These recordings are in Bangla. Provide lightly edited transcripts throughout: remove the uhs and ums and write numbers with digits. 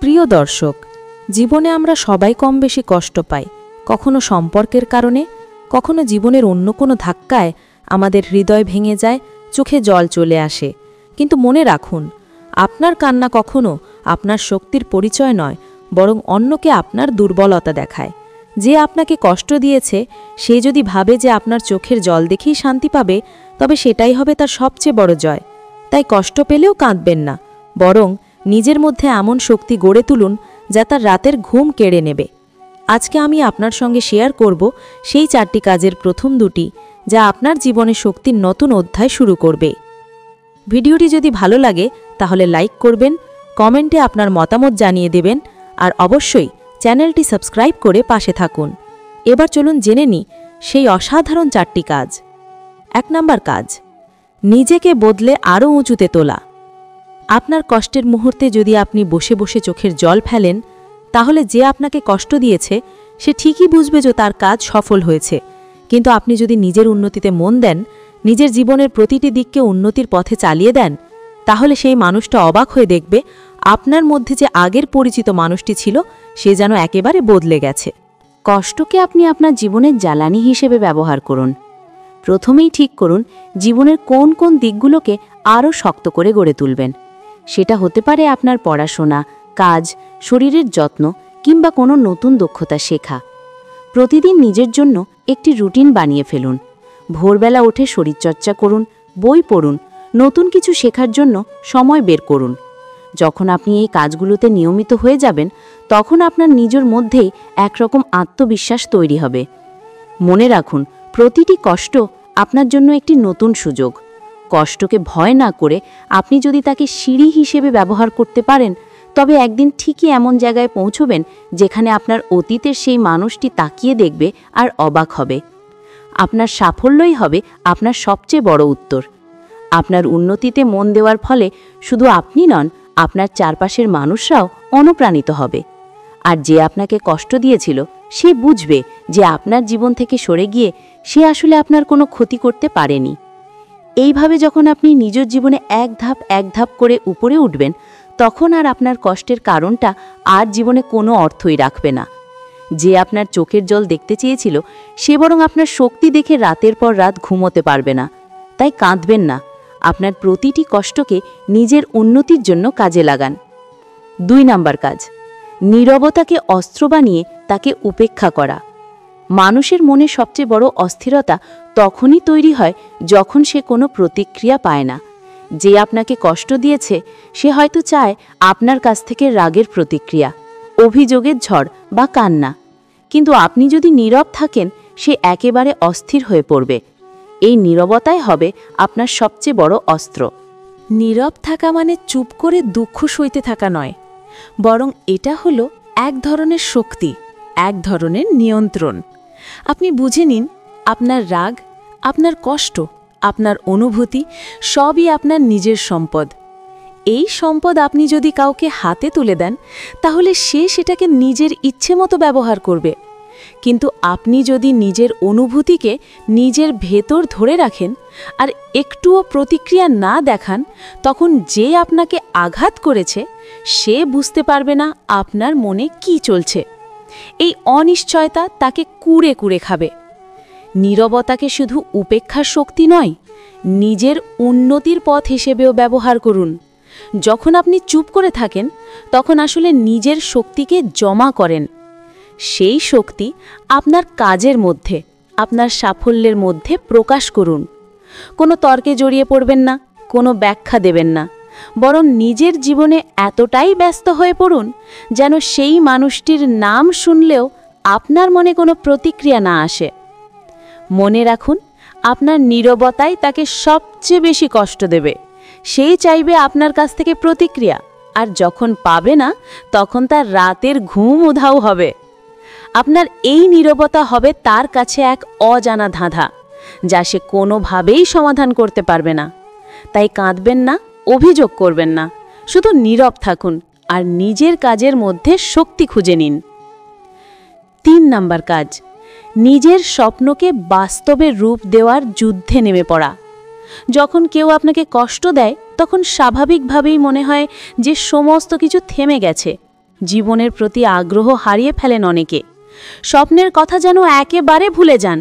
প্রিয় দর্শক, জীবনে আমরা সবাই কম বেশি কষ্ট পাই, কখনো সম্পর্কের কারণে, কখনো জীবনের অন্য কোনো ধাক্কায় আমাদের হৃদয় ভেঙে যায়, চোখে জল চলে আসে। কিন্তু মনে রাখুন, আপনার কান্না কখনো আপনার শক্তির পরিচয় নয়, বরং অন্যকে আপনার দুর্বলতা দেখায়। যে আপনাকে কষ্ট দিয়েছে সে যদি ভাবে যে আপনার চোখের জল দেখেই শান্তি পাবে, তবে সেটাই হবে তার সবচেয়ে বড় জয়। তাই কষ্ট পেলেও কাঁদবেন না, বরং নিজের মধ্যে এমন শক্তি গড়ে তুলুন যা তার রাতের ঘুম কেড়ে নেবে। আজকে আমি আপনার সঙ্গে শেয়ার করব সেই 4টি কাজের প্রথম দুটি, যা আপনার জীবনে শক্তির নতুন অধ্যায় শুরু করবে। ভিডিওটি যদি ভালো লাগে তাহলে লাইক করবেন, কমেন্টে আপনার মতামত জানিয়ে দেবেন, আর অবশ্যই চ্যানেলটি সাবস্ক্রাইব করে পাশে থাকুন। এবার চলুন জেনে নিই সেই অসাধারণ 4টি কাজ। 1 নম্বর কাজ, নিজেকে বদলে আরও উঁচুতে তোলা। আপনার কষ্টের মুহূর্তে যদি আপনি বসে বসে চোখের জল ফেলেন, তাহলে যে আপনাকে কষ্ট দিয়েছে সে ঠিকই বুঝবে যে তার কাজ সফল হয়েছে। কিন্তু আপনি যদি নিজের উন্নতিতে মন দেন, নিজের জীবনের প্রতিটি দিককে উন্নতির পথে চালিয়ে দেন, তাহলে সেই মানুষটা অবাক হয়ে দেখবে আপনার মধ্যে যে আগের পরিচিত মানুষটি ছিল সে যেন একেবারে বদলে গেছে। কষ্টকে আপনি আপনার জীবনের জ্বালানি হিসেবে ব্যবহার করুন। প্রথমেই ঠিক করুন জীবনের কোন কোন দিকগুলোকে আরও শক্ত করে গড়ে তুলবেন। সেটা হতে পারে আপনার পড়াশোনা, কাজ, শরীরের যত্ন কিংবা কোনো নতুন দক্ষতা শেখা। প্রতিদিন নিজের জন্য একটি রুটিন বানিয়ে ফেলুন। ভোরবেলা উঠে শরীরচর্চা করুন, বই পড়ুন, নতুন কিছু শেখার জন্য সময় বের করুন। যখন আপনি এই কাজগুলোতে নিয়মিত হয়ে যাবেন, তখন আপনার নিজের মধ্যেই একরকম আত্মবিশ্বাস তৈরি হবে। মনে রাখুন, প্রতিটি কষ্ট আপনার জন্য একটি নতুন সুযোগ। কষ্টকে ভয় না করে আপনি যদি তাকে সিঁড়ি হিসেবে ব্যবহার করতে পারেন, তবে একদিন ঠিকই এমন জায়গায় পৌঁছবেন যেখানে আপনার অতীতের সেই মানুষটি তাকিয়ে দেখবে আর অবাক হবে। আপনার সাফল্যই হবে আপনার সবচেয়ে বড় উত্তর। আপনার উন্নতিতে মন দেওয়ার ফলে শুধু আপনি নন, আপনার চারপাশের মানুষরাও অনুপ্রাণিত হবে। আর যে আপনাকে কষ্ট দিয়েছিল সে বুঝবে যে আপনার জীবন থেকে সরে গিয়ে সে আসলে আপনার কোনো ক্ষতি করতে পারেনি। এইভাবে যখন আপনি নিজের জীবনে এক ধাপ করে উপরে উঠবেন, তখন আর আপনার কষ্টের কারণটা আর জীবনে কোনো অর্থই রাখবে না। যে আপনার চোখের জল দেখতে চেয়েছিল সে বরং আপনার শক্তি দেখে রাতের পর রাত ঘুমোতে পারবে না। তাই কাঁদবেন না, আপনার প্রতিটি কষ্টকে নিজের উন্নতির জন্য কাজে লাগান। 2 নম্বর কাজ, নীরবতাকে অস্ত্র বানিয়ে তাকে উপেক্ষা করা। মানুষের মনে সবচেয়ে বড় অস্থিরতা তখনই তৈরি হয় যখন সে কোনো প্রতিক্রিয়া পায় না। যে আপনাকে কষ্ট দিয়েছে সে হয়তো চায় আপনার কাছ থেকে রাগের প্রতিক্রিয়া, অভিযোগের ঝড় বা কান্না। কিন্তু আপনি যদি নীরব থাকেন, সে একেবারে অস্থির হয়ে পড়বে। এই নীরবতাই হবে আপনার সবচেয়ে বড় অস্ত্র। নীরব থাকা মানে চুপ করে দুঃখ সইতে থাকা নয়, বরং এটা হলো এক ধরনের শক্তি, এক ধরনের নিয়ন্ত্রণ। আপনি বুঝে নিন, আপনার রাগ, আপনার কষ্ট, আপনার অনুভূতি সবই আপনার নিজের সম্পদ। এই সম্পদ আপনি যদি কাউকে হাতে তুলে দেন, তাহলে সে সেটাকে নিজের ইচ্ছে মতো ব্যবহার করবে। কিন্তু আপনি যদি নিজের অনুভূতিকে নিজের ভেতর ধরে রাখেন আর একটুও প্রতিক্রিয়া না দেখান, তখন যে আপনাকে আঘাত করেছে সে বুঝতে পারবে না আপনার মনে কি চলছে। এই অনিশ্চয়তা তাকে কুড়ে কুড়ে খাবে। নীরবতাকে শুধু উপেক্ষার শক্তি নয়, নিজের উন্নতির পথ হিসেবেও ব্যবহার করুন। যখন আপনি চুপ করে থাকেন, তখন আসলে নিজের শক্তিকে জমা করেন। সেই শক্তি আপনার কাজের মধ্যে, আপনার সাফল্যের মধ্যে প্রকাশ করুন। কোনো তর্কে জড়িয়ে পড়বেন না, কোনো ব্যাখ্যা দেবেন না, বরং নিজের জীবনে এতটাই ব্যস্ত হয়ে পড়ুন যেন সেই মানুষটির নাম শুনলেও আপনার মনে কোনো প্রতিক্রিয়া না আসে। মনে রাখুন, আপনার নীরবতাই তাকে সবচেয়ে বেশি কষ্ট দেবে। সেই চাইবে আপনার কাছ থেকে প্রতিক্রিয়া, আর যখন পাবে না তখন তার রাতের ঘুম উধাও হবে। আপনার এই নীরবতা হবে তার কাছে এক অজানা ধাঁধা, যা সে কোনোভাবেই সমাধান করতে পারবে না। তাই কাঁদবেন না, অভিযোগ করবেন না, শুধু নীরব থাকুন আর নিজের কাজের মধ্যে শক্তি খুঁজে নিন। 3 নম্বর কাজ, নিজের স্বপ্নকে বাস্তবে রূপ দেওয়ার যুদ্ধে নেমে পড়া। যখন কেউ আপনাকে কষ্ট দেয়, তখন স্বাভাবিকভাবেই মনে হয় যে সমস্ত কিছু থেমে গেছে। জীবনের প্রতি আগ্রহ হারিয়ে ফেলেন অনেকে, স্বপ্নের কথা যেন একেবারে ভুলে যান।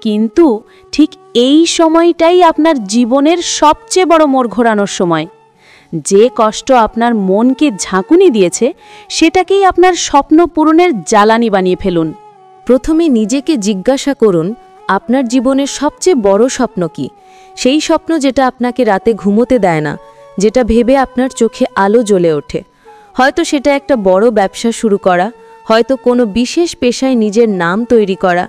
কিন্তু ঠিক এই সময়টাই আপনার জীবনের সবচেয়ে বড় মোড় ঘোরানোর সময়। যে কষ্ট আপনার মনকে ঝাঁকুনি দিয়েছে, সেটাকেই আপনার স্বপ্ন পূরণের জ্বালানি বানিয়ে ফেলুন। প্রথমে নিজেকে জিজ্ঞাসা করুন, আপনার জীবনের সবচেয়ে বড় স্বপ্ন কি? সেই স্বপ্ন যেটা আপনাকে রাতে ঘুমোতে দেয় না, যেটা ভেবে আপনার চোখে আলো জ্বলে ওঠে। হয়তো সেটা একটা বড় ব্যবসা শুরু করা, হয়তো কোনো বিশেষ পেশায় নিজের নাম তৈরি করা,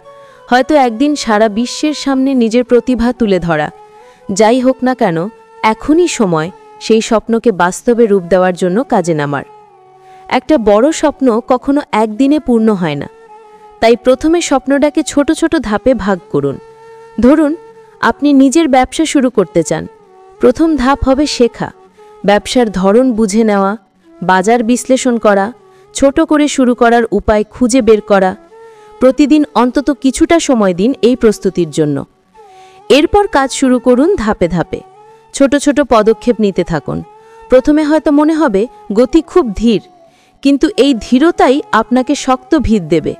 হয়তো একদিন সারা বিশ্বের সামনে নিজের প্রতিভা তুলে ধরা। যাই হোক না কেন, এখনই সময় সেই স্বপ্নকে বাস্তবে রূপ দেওয়ার জন্য কাজে নামার। একটা বড় স্বপ্ন কখনো একদিনে পূর্ণ হয় না, তাই প্রথমে স্বপ্নটাকে ছোট ছোট ধাপে ভাগ করুন। ধরুন, আপনি নিজের ব্যবসা শুরু করতে চান। প্রথম ধাপ হবে শেখা, ব্যবসার ধরন বুঝে নেওয়া, বাজার বিশ্লেষণ করা, ছোট করে শুরু করার উপায় খুঁজে বের করা। প্রতিদিন অন্তত কিছুটা সময় দিন এই প্রস্তুতির জন্য। এরপর কাজ শুরু করুন ধাপে ধাপে, ছোট ছোট পদক্ষেপ নিতে থাকুন। প্রথমে হয়তো মনে হবে গতি খুব ধীর, কিন্তু এই ধীরতাই আপনাকে শক্ত ভিত দেবে।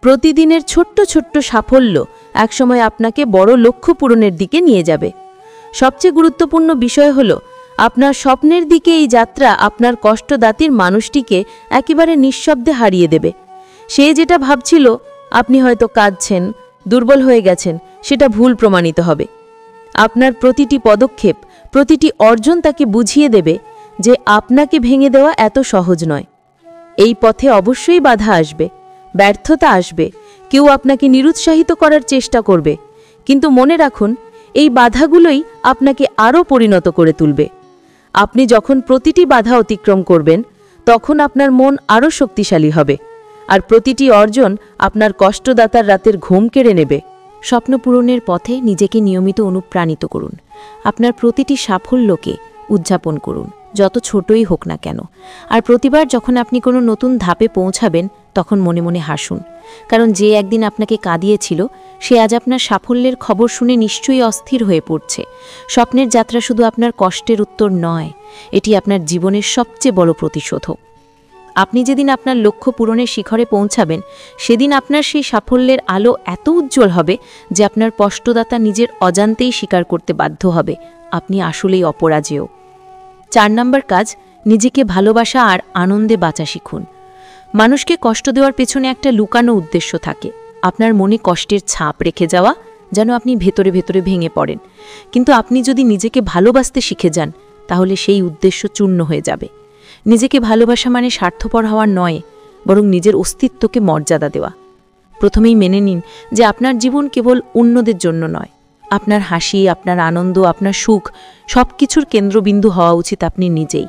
প্রতিদিনের ছোট্ট ছোট্ট সাফল্য একসময় আপনাকে বড় লক্ষ্য পূরণের দিকে নিয়ে যাবে। সবচেয়ে গুরুত্বপূর্ণ বিষয় হলো, আপনার স্বপ্নের দিকে এই যাত্রা আপনার কষ্টদাতির মানুষটিকে একেবারে নিঃশব্দে হারিয়ে দেবে। সে যেটা ভাবছিল আপনি হয়তো কাঁদছেন, দুর্বল হয়ে গেছেন, সেটা ভুল প্রমাণিত হবে। আপনার প্রতিটি পদক্ষেপ, প্রতিটি অর্জন তাকে বুঝিয়ে দেবে যে আপনাকে ভেঙে দেওয়া এত সহজ নয়। এই পথে অবশ্যই বাধা আসবে, ব্যর্থতা আসবে, কেউ আপনাকে নিরুৎসাহিত করার চেষ্টা করবে, কিন্তু মনে রাখুন, এই বাধাগুলোই আপনাকে আরও পরিণত করে তুলবে। আপনি যখন প্রতিটি বাধা অতিক্রম করবেন, তখন আপনার মন আরও শক্তিশালী হবে, আর প্রতিটি অর্জন আপনার কষ্টদাতার রাতের ঘুম কেড়ে নেবে। স্বপ্ন পূরণের পথে নিজেকে নিয়মিত অনুপ্রাণিত করুন। আপনার প্রতিটি সাফল্যকে উদযাপন করুন, যত ছোটই হোক না কেন। আর প্রতিবার যখন আপনি কোনো নতুন ধাপে পৌঁছাবেন, তখন মনে মনে হাসুন, কারণ যে একদিন আপনাকে কাঁদিয়েছিল, সে আজ আপনার সাফল্যের খবর শুনে নিশ্চয়ই অস্থির হয়ে পড়ছে। স্বপ্নের যাত্রা শুধু আপনার কষ্টের উত্তর নয়, এটি আপনার জীবনের সবচেয়ে বড় প্রতিশোধক। আপনি যেদিন আপনার লক্ষ্য পূরণের শিখরে পৌঁছাবেন, সেদিন আপনার সেই সাফল্যের আলো এত উজ্জ্বল হবে যে আপনার কষ্টদাতা নিজের অজান্তেই স্বীকার করতে বাধ্য হবে আপনি আসলেই অপরাজেয়। 4 নম্বর কাজ, নিজেকে ভালোবাসা আর আনন্দে বাঁচা শিখুন। মানুষকে কষ্ট দেওয়ার পেছনে একটা লুকানো উদ্দেশ্য থাকে, আপনার মনে কষ্টের ছাপ রেখে যাওয়া, যেন আপনি ভেতরে ভেতরে ভেঙে পড়েন। কিন্তু আপনি যদি নিজেকে ভালোবাসতে শিখে যান, তাহলে সেই উদ্দেশ্য চূর্ণ হয়ে যাবে। নিজেকে ভালোবাসা মানে স্বার্থপর হওয়া নয়, বরং নিজের অস্তিত্বকে মর্যাদা দেওয়া। প্রথমেই মেনে নিন যে আপনার জীবন কেবল অন্যদের জন্য নয়। আপনার হাসি, আপনার আনন্দ, আপনার সুখ, সব কিছুর কেন্দ্রবিন্দু হওয়া উচিত আপনি নিজেই।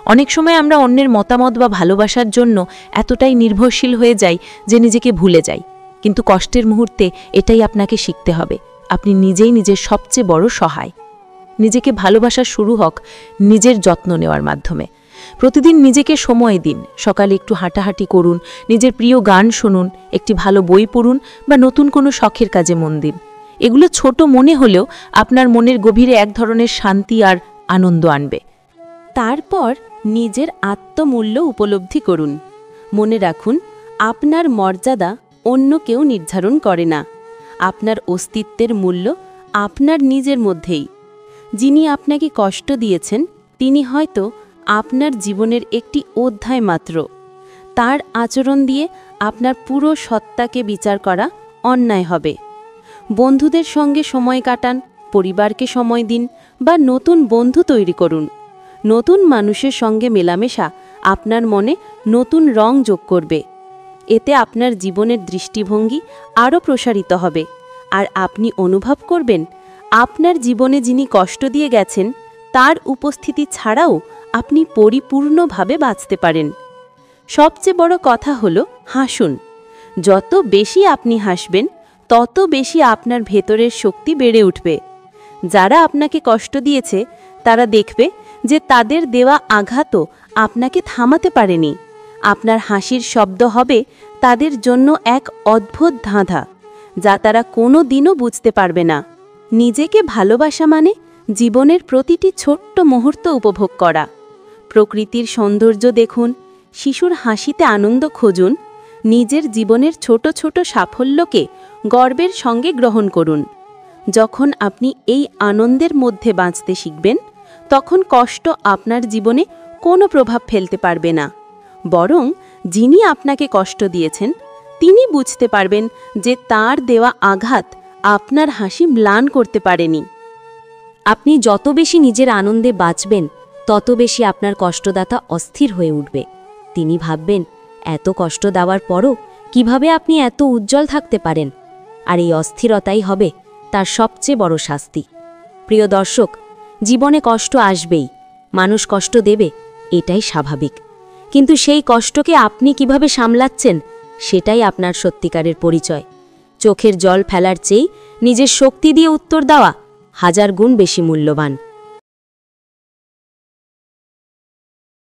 অনেক সময় আমরা অন্যের মতামত বা ভালোবাসার জন্য এতটাই নির্ভরশীল হয়ে যাই যে নিজেকে ভুলে যাই। কিন্তু কষ্টের মুহূর্তে এটাই আপনাকে শিখতে হবে, আপনি নিজেই নিজের সবচেয়ে বড় সহায়। নিজেকে ভালোবাসা শুরু হোক নিজের যত্ন নেওয়ার মাধ্যমে। প্রতিদিন নিজেকে সময় দিন, সকালে একটু হাঁটাহাঁটি করুন, নিজের প্রিয় গান শুনুন, একটি ভালো বই পড়ুন বা নতুন কোনো শখের কাজে মন দিন। এগুলো ছোট মনে হলেও আপনার মনের গভীরে এক ধরনের শান্তি আর আনন্দ আনবে। তারপর নিজের আত্মমূল্য উপলব্ধি করুন। মনে রাখুন, আপনার মর্যাদা অন্য কেউ নির্ধারণ করে না। আপনার অস্তিত্বের মূল্য আপনার নিজের মধ্যেই। যিনি আপনাকে কষ্ট দিয়েছেন, তিনি হয়তো আপনার জীবনের একটি অধ্যায় মাত্র। তার আচরণ দিয়ে আপনার পুরো সত্তাকে বিচার করা অন্যায় হবে। বন্ধুদের সঙ্গে সময় কাটান, পরিবারকে সময় দিন বা নতুন বন্ধু তৈরি করুন। নতুন মানুষের সঙ্গে মেলামেশা আপনার মনে নতুন রং যোগ করবে। এতে আপনার জীবনের দৃষ্টিভঙ্গি আরও প্রসারিত হবে, আর আপনি অনুভব করবেন আপনার জীবনে যিনি কষ্ট দিয়ে গেছেন, তার উপস্থিতি ছাড়াও আপনি পরিপূর্ণভাবে বাঁচতে পারেন। সবচেয়ে বড় কথা হলো, হাসুন। যত বেশি আপনি হাসবেন, তত বেশি আপনার ভেতরের শক্তি বেড়ে উঠবে। যারা আপনাকে কষ্ট দিয়েছে, তারা দেখবে যে তাদের দেওয়া আঘাতও আপনাকে থামাতে পারেনি। আপনার হাসির শব্দ হবে তাদের জন্য এক অদ্ভুত ধাঁধা, যা তারা কোনো দিনও বুঝতে পারবে না। নিজেকে ভালোবাসা মানে জীবনের প্রতিটি ছোট্ট মুহূর্ত উপভোগ করা। প্রকৃতির সৌন্দর্য দেখুন, শিশুর হাসিতে আনন্দ খুঁজুন, নিজের জীবনের ছোট ছোট সাফল্যকে গর্বের সঙ্গে গ্রহণ করুন। যখন আপনি এই আনন্দের মধ্যে বাঁচতে শিখবেন, তখন কষ্ট আপনার জীবনে কোনো প্রভাব ফেলতে পারবে না। বরং যিনি আপনাকে কষ্ট দিয়েছেন তিনি বুঝতে পারবেন যে তার দেওয়া আঘাত আপনার হাসি ম্লান করতে পারেনি। আপনি যত বেশি নিজের আনন্দে বাঁচবেন, তত বেশি আপনার কষ্টদাতা অস্থির হয়ে উঠবে। তিনি ভাববেন, এত কষ্ট দেওয়ার পরও কিভাবে আপনি এত উজ্জ্বল থাকতে পারেন? আর এই অস্থিরতাই হবে তার সবচেয়ে বড় শাস্তি। প্রিয় দর্শক, জীবনে কষ্ট আসবেই, মানুষ কষ্ট দেবে, এটাই স্বাভাবিক। কিন্তু সেই কষ্টকে আপনি কিভাবে সামলাচ্ছেন, সেটাই আপনার সত্যিকারের পরিচয়। চোখের জল ফেলার চেয়ে নিজের শক্তি দিয়ে উত্তর দেওয়া 1000 গুণ বেশি মূল্যবান।